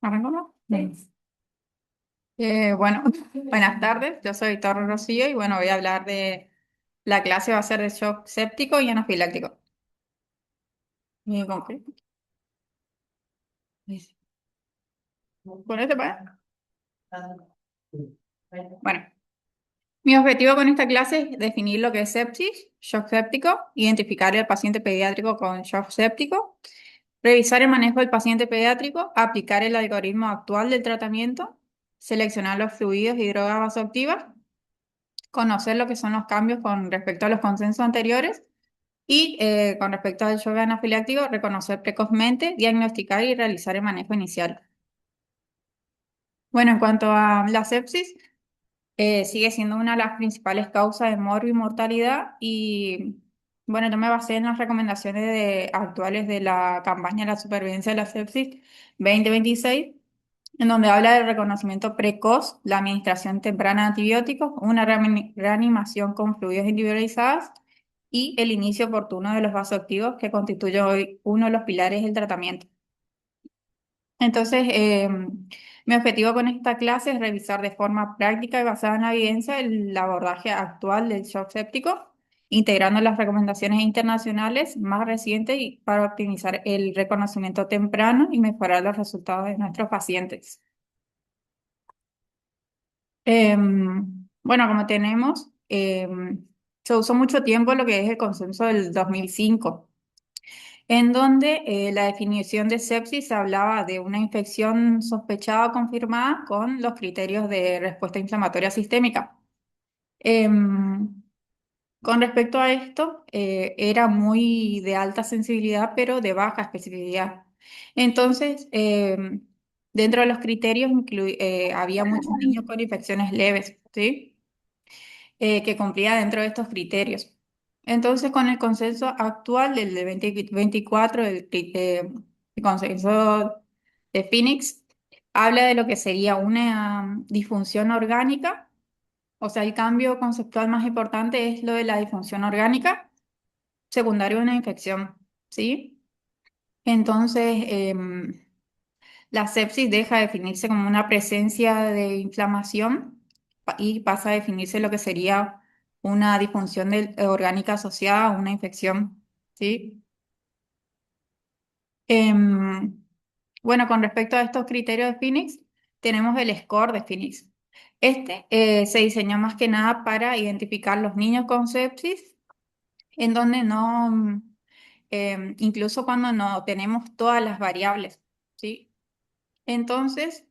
¿Arrancamos? Bien. Bueno, buenas tardes, yo soy Torre Rocío y bueno, voy a hablar de la clase va a ser de shock séptico y anafiláctico. ¿Con qué? ¿Con este para? Bueno, mi objetivo con esta clase es definir lo que es sepsis, shock séptico, identificar el paciente pediátrico con shock séptico, revisar el manejo del paciente pediátrico, aplicar el algoritmo actual del tratamiento, seleccionar los fluidos y drogas vasoactivas, conocer lo que son los cambios con respecto a los consensos anteriores y con respecto al shock anafiláctico, reconocer precozmente, diagnosticar y realizar el manejo inicial. Bueno, en cuanto a la sepsis, sigue siendo una de las principales causas de morbo y mortalidad y bueno, yo me basé en las recomendaciones actuales de la campaña de la supervivencia de la sepsis 2026, en donde habla del reconocimiento precoz, la administración temprana de antibióticos, una reanimación con fluidos individualizadas y el inicio oportuno de los vasoactivos, que constituye hoy uno de los pilares del tratamiento. Entonces, mi objetivo con esta clase es revisar de forma práctica y basada en la evidencia el abordaje actual del shock séptico, integrando las recomendaciones internacionales más recientes y para optimizar el reconocimiento temprano y mejorar los resultados de nuestros pacientes. Bueno, como tenemos, se usó mucho tiempo lo que es el consenso del 2005, en donde la definición de sepsis hablaba de una infección sospechada o confirmada con los criterios de respuesta inflamatoria sistémica. Em, con respecto a esto, era muy de alta sensibilidad, pero de baja especificidad. Entonces, dentro de los criterios había muchos niños con infecciones leves, ¿sí? Que cumplía dentro de estos criterios. Entonces, con el consenso actual del de 2024, el consenso de Phoenix, habla de lo que sería una disfunción orgánica, o sea, el cambio conceptual más importante es lo de la disfunción orgánica secundario a una infección, ¿sí? Entonces, la sepsis deja de definirse como una presencia de inflamación y pasa a definirse lo que sería una disfunción orgánica asociada a una infección, ¿sí? Em, bueno, con respecto a estos criterios de Phoenix, tenemos el score de Phoenix. Este se diseñó más que nada para identificar los niños con sepsis, en donde no, incluso cuando no tenemos todas las variables, ¿sí? Entonces,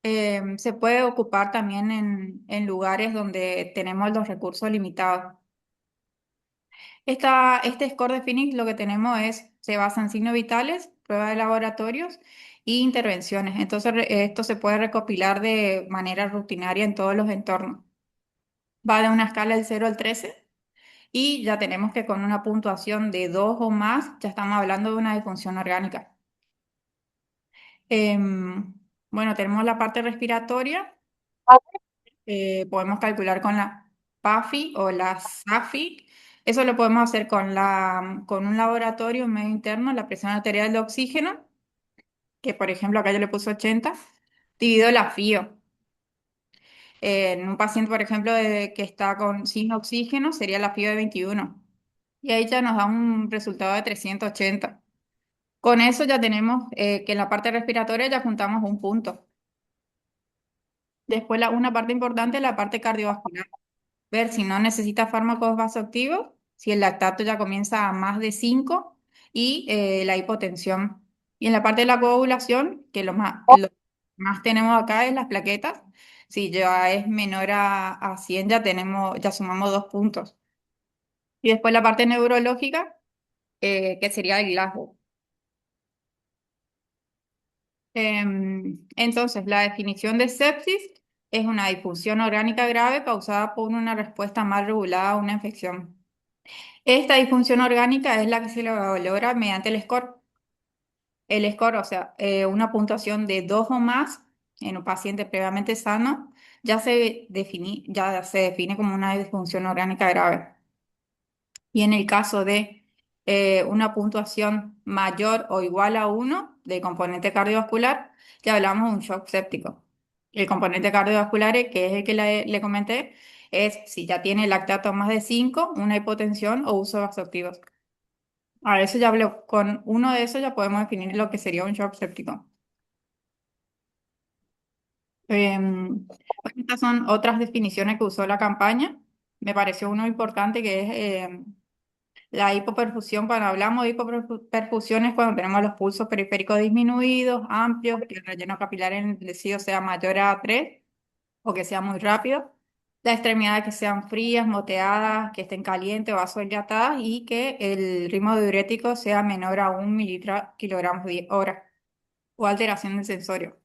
se puede ocupar también en lugares donde tenemos los recursos limitados. Este score de Phoenix lo que tenemos se basa en signos vitales, pruebas de laboratorios e intervenciones. Entonces, esto se puede recopilar de manera rutinaria en todos los entornos. Va de una escala del 0 al 13 y ya tenemos que con una puntuación de 2 o más, ya estamos hablando de una disfunción orgánica. Em, bueno, tenemos la parte respiratoria. Podemos calcular con la PAFI o la SAFI. Eso lo podemos hacer con un laboratorio, un medio interno, la presión arterial de oxígeno, que por ejemplo acá yo le puse 80, dividido la FIO. En un paciente, por ejemplo, que está sin oxígeno, sería la FIO de 21. Y ahí ya nos da un resultado de 380. Con eso ya tenemos que en la parte respiratoria ya juntamos un punto. Después una parte importante es la parte cardiovascular. Ver si no necesita fármacos vasoactivos, si el lactato ya comienza a más de 5 y la hipotensión. Y en la parte de la coagulación, que lo más tenemos acá es las plaquetas. Si ya es menor a 100 ya sumamos 2 puntos. Y después la parte neurológica, que sería el Glasgow. Entonces, la definición de sepsis es una disfunción orgánica grave causada por una respuesta mal regulada a una infección. Esta disfunción orgánica es la que se lo valora mediante el score. El score, o sea, una puntuación de 2 o más en un paciente previamente sano, ya se define como una disfunción orgánica grave. Y en el caso de una puntuación mayor o igual a 1 de componente cardiovascular, ya hablamos de un shock séptico. El componente cardiovascular, que es el que le comenté, es si ya tiene lactato más de 5, una hipotensión o uso de vasoactivos. A eso ya hablé, con uno de esos ya podemos definir lo que sería un shock séptico. Bueno, estas son otras definiciones que usó la campaña. Me pareció uno importante que es la hipoperfusión. Cuando hablamos de hipoperfusión es cuando tenemos los pulsos periféricos disminuidos, amplios, que el relleno capilar en el tejido sea mayor a 3 o que sea muy rápido. Las extremidades que sean frías, moteadas, que estén calientes o vasodilatadas y que el ritmo diurético sea menor a 1 mililitro hora o alteración del sensorio.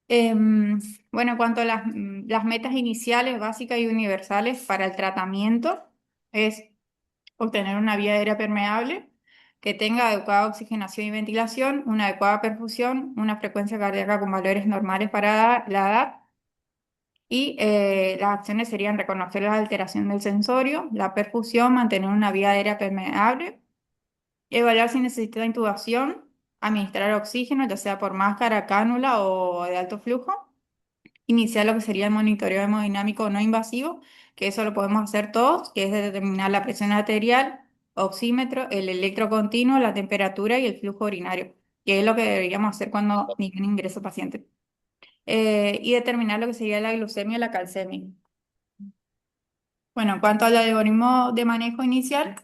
Bueno, en cuanto a las metas iniciales, básicas y universales para el tratamiento, es obtener una vía aérea permeable que tenga adecuada oxigenación y ventilación, una adecuada perfusión, una frecuencia cardíaca con valores normales para la edad. Y las acciones serían reconocer la alteración del sensorio, la perfusión, mantener una vía aérea permeable, evaluar si necesita intubación, administrar oxígeno, ya sea por máscara, cánula o de alto flujo. Iniciar lo que sería el monitoreo hemodinámico no invasivo, que eso lo podemos hacer todos, que es de determinar la presión arterial, oxímetro, el electro continuo, la temperatura y el flujo urinario, que es lo que deberíamos hacer cuando ningún ingreso paciente. Y determinar lo que sería la glucemia y la calcemia. Bueno, en cuanto al algoritmo de manejo inicial,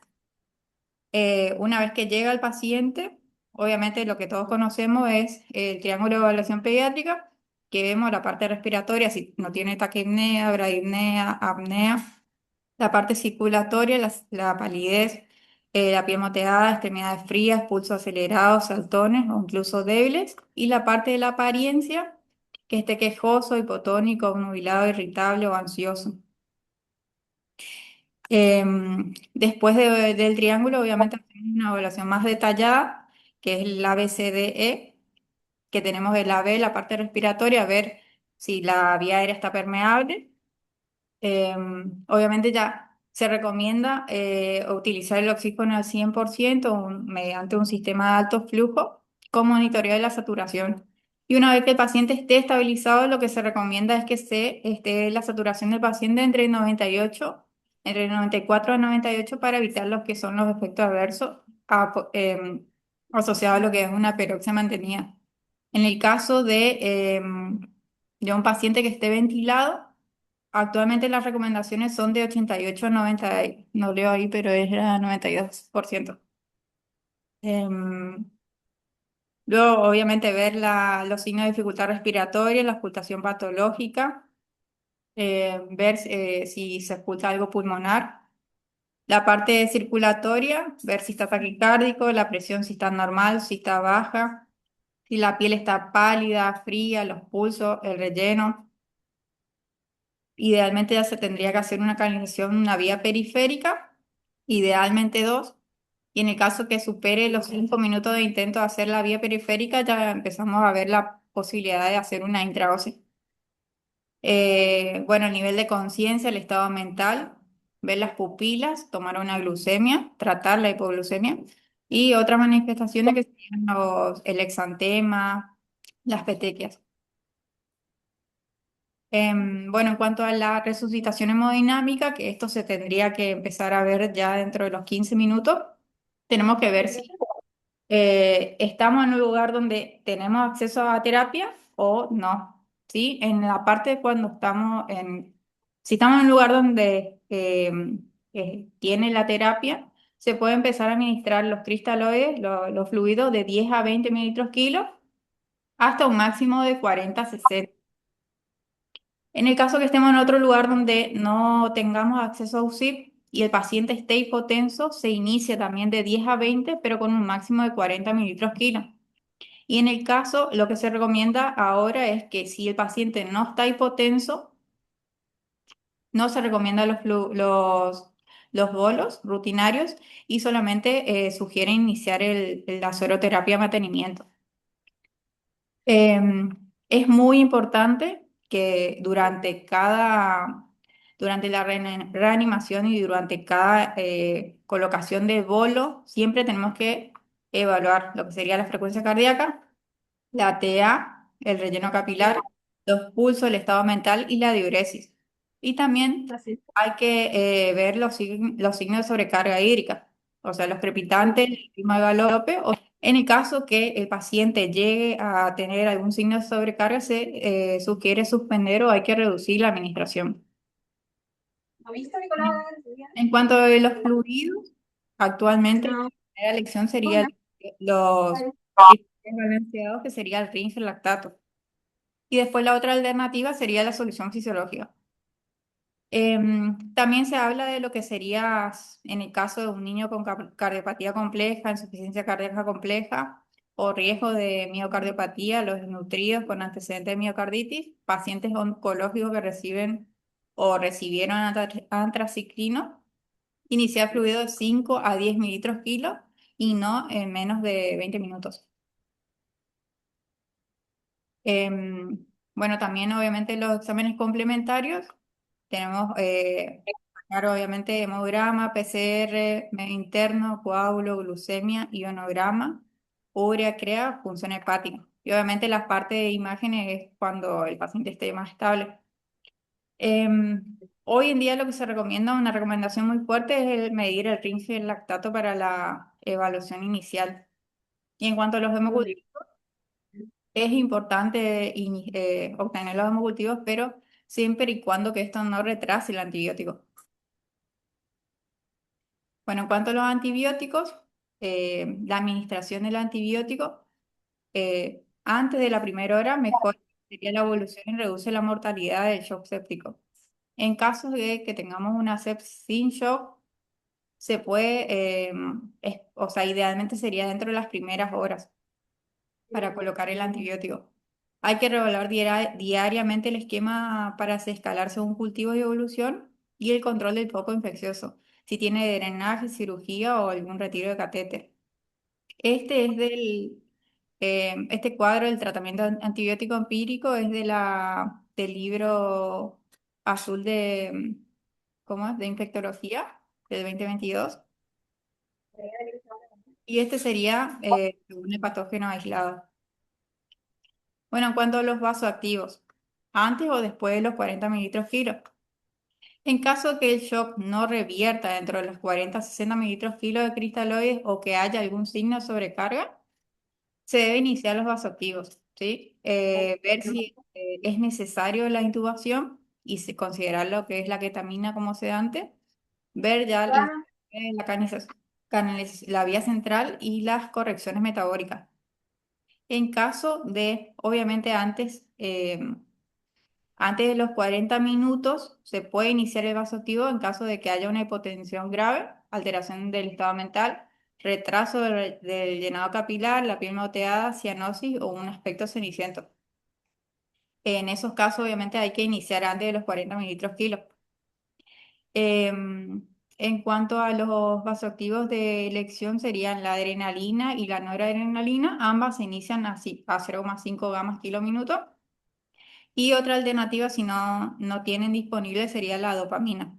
una vez que llega el paciente, obviamente lo que todos conocemos es el triángulo de evaluación pediátrica, que vemos la parte respiratoria, si no tiene taquipnea, bradipnea, apnea, la parte circulatoria, la palidez, la piel moteada, extremidades frías, pulso acelerado, saltones o incluso débiles, y la parte de la apariencia, que esté quejoso, hipotónico, obnubilado, irritable o ansioso. Después del triángulo, obviamente, hacemos una evaluación más detallada, que es el ABCDE, que tenemos el AB, la parte respiratoria, a ver si la vía aérea está permeable. Obviamente ya se recomienda utilizar el oxígeno al 100% mediante un sistema de alto flujo con monitoreo de la saturación. Y una vez que el paciente esté estabilizado, lo que se recomienda es que esté la saturación del paciente entre 94 a 98 para evitar lo que son los efectos adversos asociados a lo que es una hiperoxia mantenida. En el caso de un paciente que esté ventilado, actualmente las recomendaciones son de 88 a 90, no leo ahí, pero es a 92%. Em, Luego, obviamente, ver los signos de dificultad respiratoria, la ocultación patológica, ver si se oculta algo pulmonar. La parte circulatoria, ver si está taquicárdico, la presión si está normal, si está baja, si la piel está pálida, fría, los pulsos, el relleno. Idealmente ya se tendría que hacer una canalización, una vía periférica, idealmente dos. Y en el caso que supere los 5 minutos de intento de hacer la vía periférica, ya empezamos a ver la posibilidad de hacer una intraósea. Bueno, a nivel de conciencia, el estado mental, ver las pupilas, tomar una glucemia, tratar la hipoglucemia y otras manifestaciones que serían el exantema, las petequias. Bueno, en cuanto a la resucitación hemodinámica, que esto se tendría que empezar a ver ya dentro de los 15 minutos, tenemos que ver si estamos en un lugar donde tenemos acceso a terapia o no, ¿sí? En la parte de cuando si estamos en un lugar donde tiene la terapia, se puede empezar a administrar los cristaloides, los fluidos de 10 a 20 mililitros kilo, hasta un máximo de 40 a 60. En el caso que estemos en otro lugar donde no tengamos acceso a UCIP y el paciente esté hipotenso, se inicia también de 10 a 20, pero con un máximo de 40 mililitros kilo. Y en el caso, lo que se recomienda ahora es que si el paciente no está hipotenso, no se recomienda los bolos rutinarios y solamente sugiere iniciar la sueroterapia de mantenimiento. Es muy importante que durante cada Durante la reanimación y durante cada colocación de bolo, siempre tenemos que evaluar lo que sería la frecuencia cardíaca, la TA, el relleno capilar, los pulsos, el estado mental y la diuresis. Y también Así. hay que ver los signos de sobrecarga hídrica, o sea, los crepitantes, el ritmo de galope, o en el caso que el paciente llegue a tener algún signo de sobrecarga, se sugiere suspender o hay que reducir la administración. ¿Has visto, Nicolás? En cuanto a los fluidos, actualmente la No. primera elección sería Hola. los Vale. balanceados, que sería el rinse lactato. Y después la otra alternativa sería la solución fisiológica. También se habla de lo que sería en el caso de un niño con cardiopatía compleja, insuficiencia cardíaca compleja o riesgo de miocardiopatía, los desnutridos con antecedentes de miocarditis, pacientes oncológicos que reciben o recibieron antraciclino, iniciar fluido de 5 a 10 mililitros kilo y no en menos de 20 minutos. Bueno, también obviamente los exámenes complementarios. Tenemos, claro, obviamente, hemograma, PCR, interno, coágulo, glucemia, ionograma, urea, crea, función hepática. Y obviamente la parte de imágenes es cuando el paciente esté más estable. Hoy en día lo que se recomienda, una recomendación muy fuerte, es medir el rinse y el lactato para la evaluación inicial. Y en cuanto a los hemocultivos, es importante obtener los hemocultivos, pero siempre y cuando que esto no retrase el antibiótico. Bueno, en cuanto a los antibióticos, la administración del antibiótico antes de la primera hora mejor sería la evolución y reduce la mortalidad del shock séptico. En caso de que tengamos una sepsis sin shock, se puede, o sea, idealmente sería dentro de las primeras horas para colocar el antibiótico. Hay que revaluar diariamente el esquema para escalar según cultivo y evolución y el control del foco infeccioso, si tiene drenaje, cirugía o algún retiro de catéter. Este es este cuadro del tratamiento antibiótico empírico es del libro azul ¿cómo es? De infectología del 2022. Y este sería un patógeno aislado. Bueno, en cuanto a los vasoactivos, antes o después de los 40 mililitros kilo. En caso que el shock no revierta dentro de los 40 a 60 mililitros kilo de cristaloides o que haya algún signo de sobrecarga, se debe iniciar los vasoactivos, ¿sí? Ver si es necesario la intubación y considerar lo que es la ketamina como sedante, ver ya la la vía central y las correcciones metabólicas. En caso de, obviamente antes de los 40 minutos se puede iniciar el vasoactivo en caso de que haya una hipotensión grave, alteración del estado mental, retraso del llenado capilar, la piel moteada, cianosis o un aspecto ceniciento. En esos casos, obviamente, hay que iniciar antes de los 40 mililitros kilo. En cuanto a los vasoactivos de elección, serían la adrenalina y la noradrenalina. Ambas se inician así, a 0,5 gamas kilo minuto. Y otra alternativa, si no tienen disponible, sería la dopamina.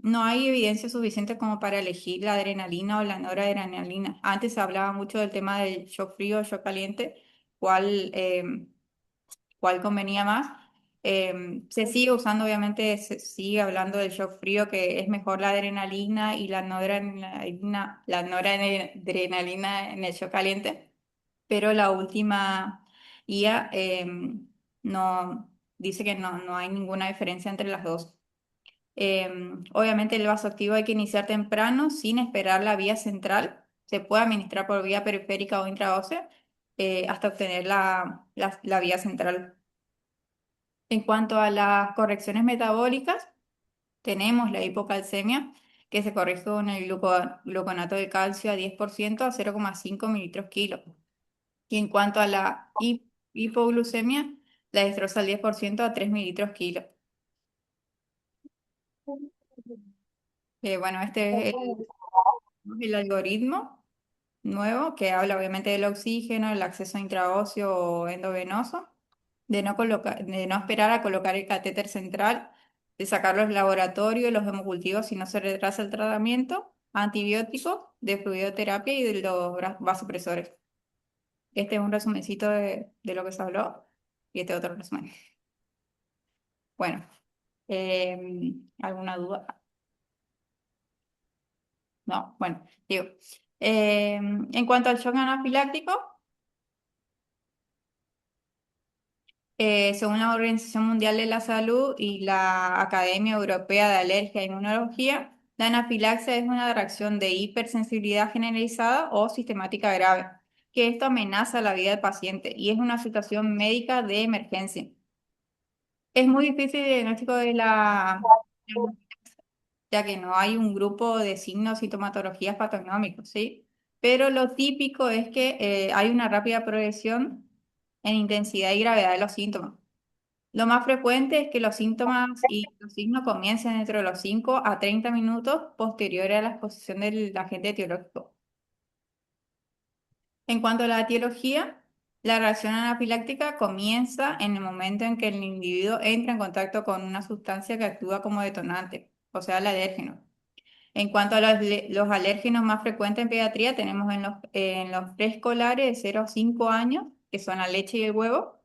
No hay evidencia suficiente como para elegir la adrenalina o la noradrenalina. Antes se hablaba mucho del tema del shock frío o shock caliente, cuál, cuál convenía más. Se sigue usando, obviamente, se sigue hablando del shock frío, que es mejor la adrenalina y la noradrenalina en el shock caliente, pero la última guía no dice que no hay ninguna diferencia entre las dos. Obviamente el vasoactivo hay que iniciar temprano sin esperar la vía central. Se puede administrar por vía periférica o intraósea hasta obtener la vía central. En cuanto a las correcciones metabólicas, tenemos la hipocalcemia, que se corrige con el gluconato de calcio a 10% a 0,5 mililitros kilo. Y en cuanto a la hipoglucemia, la destroza al 10% a 3 mililitros kilo. Bueno, este es el algoritmo nuevo que habla obviamente del oxígeno, el acceso intraóseo o endovenoso. de no esperar a colocar el catéter central, de sacar los laboratorios, los hemocultivos si no se retrasa el tratamiento, antibióticos, de fluidoterapia y de los vasopresores. Este es un resumencito de lo que se habló y este otro resumen. Bueno, ¿alguna duda? No, bueno, digo. En cuanto al shock anafiláctico, según la Organización Mundial de la Salud y la Academia Europea de Alergia e Inmunología, la anafilaxia es una reacción de hipersensibilidad generalizada o sistemática grave, que esto amenaza la vida del paciente y es una situación médica de emergencia. Es muy difícil el diagnóstico de ya que no hay un grupo de signos y sintomatologías patognomónicos, ¿sí? Pero lo típico es que hay una rápida progresión en intensidad y gravedad de los síntomas. Lo más frecuente es que los síntomas y los signos comiencen dentro de los 5 a 30 minutos posteriores a la exposición del agente etiológico. En cuanto a la etiología, la reacción anafiláctica comienza en el momento en que el individuo entra en contacto con una sustancia que actúa como detonante, o sea, el alérgeno. En cuanto a los alérgenos más frecuentes en pediatría, tenemos en los preescolares de 0 a 5 años, que son la leche y el huevo.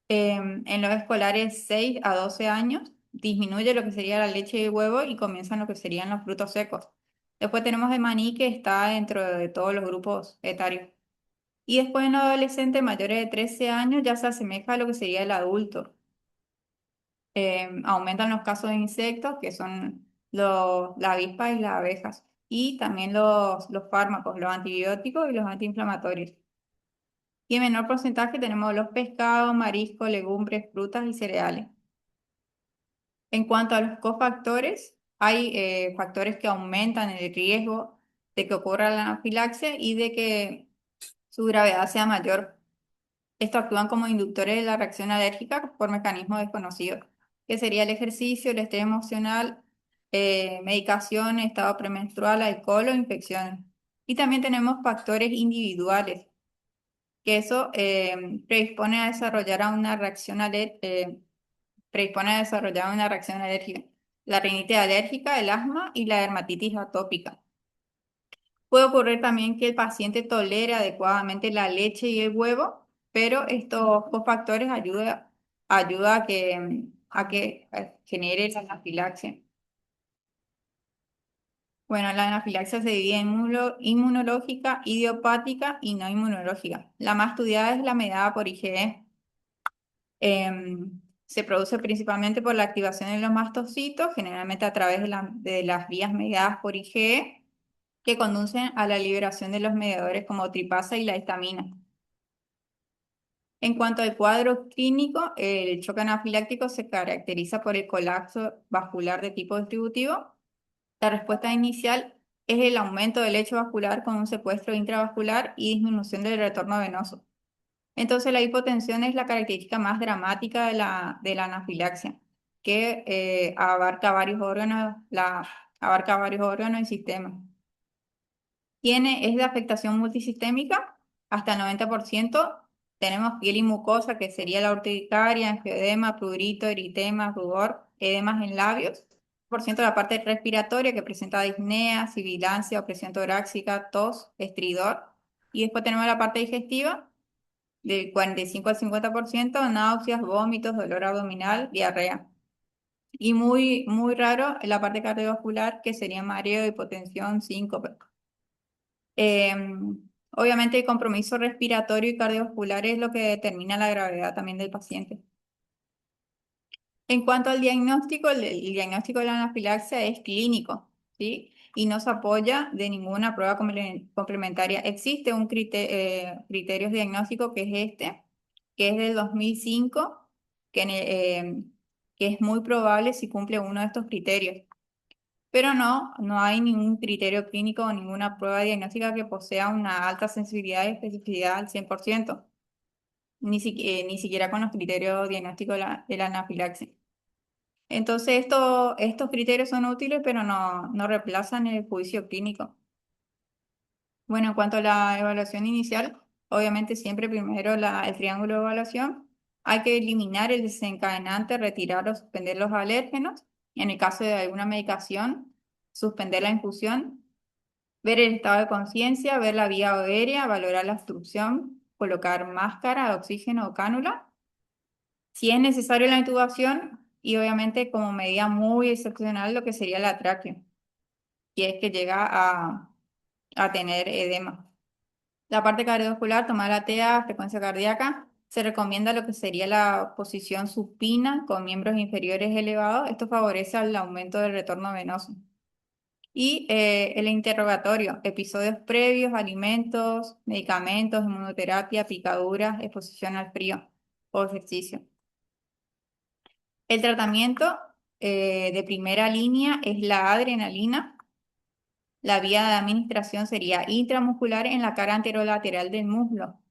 En los escolares 6 a 12 años disminuye lo que sería la leche y el huevo y comienzan lo que serían los frutos secos. Después tenemos el maní que está dentro de todos los grupos etarios. Y después en los adolescentes mayores de 13 años ya se asemeja a lo que sería el adulto. Aumentan los casos de insectos, que son las avispas y las abejas. Y también los fármacos, los antibióticos y los antiinflamatorios. Y en menor porcentaje tenemos los pescados, mariscos, legumbres, frutas y cereales. En cuanto a los cofactores, hay factores que aumentan el riesgo de que ocurra la anafilaxia y de que su gravedad sea mayor. Estos actúan como inductores de la reacción alérgica por mecanismos desconocidos, que sería el ejercicio, el estrés emocional, medicación, estado premenstrual, alcohol o infecciones. Y también tenemos factores individuales, que eso predispone a desarrollar a una reacción predispone a desarrollar una reacción alérgica. La rinitis alérgica, el asma y la dermatitis atópica. Puede ocurrir también que el paciente tolere adecuadamente la leche y el huevo, pero estos cofactores ayuda a que genere la anafilaxia. Bueno, la anafilaxia se divide en inmunológica, idiopática y no inmunológica. La más estudiada es la mediada por IgE. Se produce principalmente por la activación de los mastocitos, generalmente a través de las vías mediadas por IgE, que conducen a la liberación de los mediadores como tripasa y la histamina. En cuanto al cuadro clínico, el choque anafiláctico se caracteriza por el colapso vascular de tipo distributivo. La respuesta inicial es el aumento del lecho vascular con un secuestro intravascular y disminución del retorno venoso. Entonces, la hipotensión es la característica más dramática de la anafilaxia, que abarca varios órganos y sistemas. Es de afectación multisistémica, hasta el 90%. Tenemos piel y mucosa, que sería la urticaria, angioedema, prurito, eritema, rubor, edemas en labios. Por ciento la parte respiratoria, que presenta disnea, sibilancia, opresión torácica, tos, estridor. Y después tenemos la parte digestiva, del 45 al 50%, náuseas, vómitos, dolor abdominal, diarrea. Y muy, muy raro la parte cardiovascular, que sería mareo, hipotensión, síncope. Obviamente el compromiso respiratorio y cardiovascular es lo que determina la gravedad también del paciente. En cuanto al diagnóstico, el diagnóstico de la anafilaxia es clínico, ¿sí? Y no se apoya de ninguna prueba complementaria. Existe un criterio diagnóstico que es que es del 2005, que es muy probable si cumple uno de estos criterios. Pero no hay ningún criterio clínico o ninguna prueba diagnóstica que posea una alta sensibilidad y especificidad al 100%, ni siquiera con los criterios diagnósticos de la anafilaxia. Entonces, estos criterios son útiles, pero no reemplazan el juicio clínico. Bueno, en cuanto a la evaluación inicial, obviamente siempre primero el triángulo de evaluación, Hay que eliminar el desencadenante, retirar o suspender los alérgenos. En el caso de alguna medicación, suspender la infusión, ver el estado de conciencia, ver la vía aérea, valorar la obstrucción, colocar máscara de oxígeno o cánula. Si es necesario la intubación y obviamente como medida muy excepcional lo que sería la tráquea, y es que llega a tener edema. La parte cardiovascular, tomar la TEA, frecuencia cardíaca, se recomienda lo que sería la posición supina con miembros inferiores elevados. Esto favorece el aumento del retorno venoso. Y el interrogatorio, episodios previos, alimentos, medicamentos, inmunoterapia, picaduras, exposición al frío o ejercicio. El tratamiento de primera línea es la adrenalina. La vía de administración sería intramuscular en la cara anterolateral del muslo.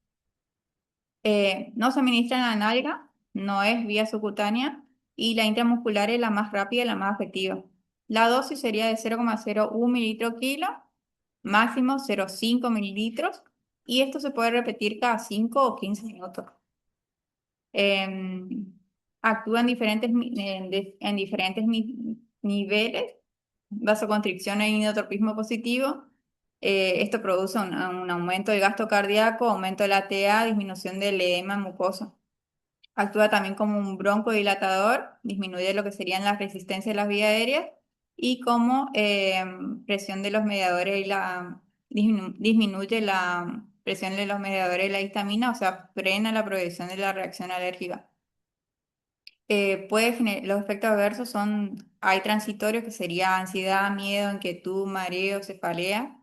No se administra en la nalga, no es vía subcutánea y la intramuscular es la más rápida y la más efectiva. La dosis sería de 0,01 mililitro kilo, máximo 0,5 mililitros y esto se puede repetir cada 5 o 15 minutos. Em, Actúa en diferentes niveles, vasoconstricción e inotropismo positivo. Esto produce un aumento del gasto cardíaco, aumento de la TA, disminución del edema mucoso. Actúa también como un broncodilatador, disminuye lo que serían las resistencias de las vías aéreas y como presión de los mediadores y disminuye la presión de los mediadores y la histamina, o sea, frena la progresión de la reacción alérgica. Los efectos adversos hay transitorios que sería ansiedad, miedo, inquietud, mareo, cefalea,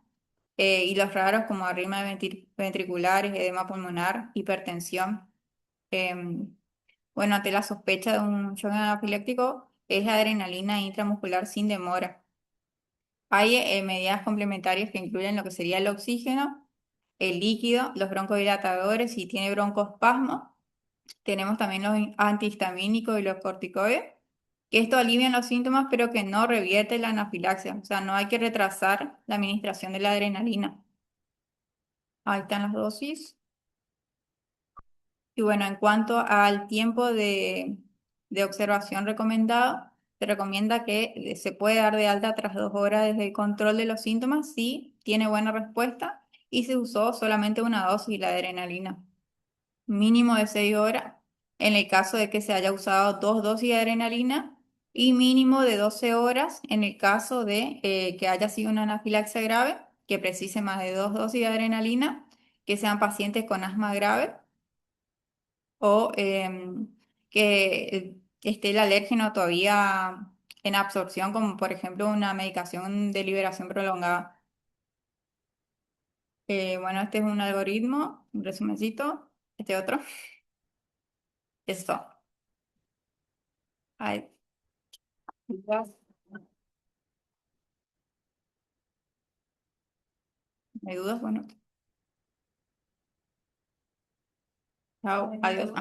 y los raros como arritmias ventriculares, edema pulmonar, hipertensión. Em, bueno, ante la sospecha de un shock anafiláctico, es la adrenalina intramuscular sin demora. Hay medidas complementarias que incluyen lo que sería el oxígeno, el líquido, los broncodilatadores, si tiene broncoespasmo. Tenemos también los antihistamínicos y los corticoides, que esto alivian los síntomas, pero que no revierte la anafilaxia. O sea, no hay que retrasar la administración de la adrenalina. Ahí están las dosis. Y bueno, en cuanto al tiempo de observación recomendado, se recomienda que se puede dar de alta tras 2 horas desde el control de los síntomas si tiene buena respuesta y se usó solamente una dosis de la adrenalina. Mínimo de 6 horas en el caso de que se haya usado 2 dosis de adrenalina y mínimo de 12 horas en el caso de que haya sido una anafilaxia grave, que precise más de 2 dosis de adrenalina, que sean pacientes con asma grave o que esté el alérgeno todavía en absorción, como por ejemplo una medicación de liberación prolongada. Bueno, este es un algoritmo, un resumencito, este otro, esto. Ay, ¿dudas? ¿Hay dudas? Bueno, chao, adiós.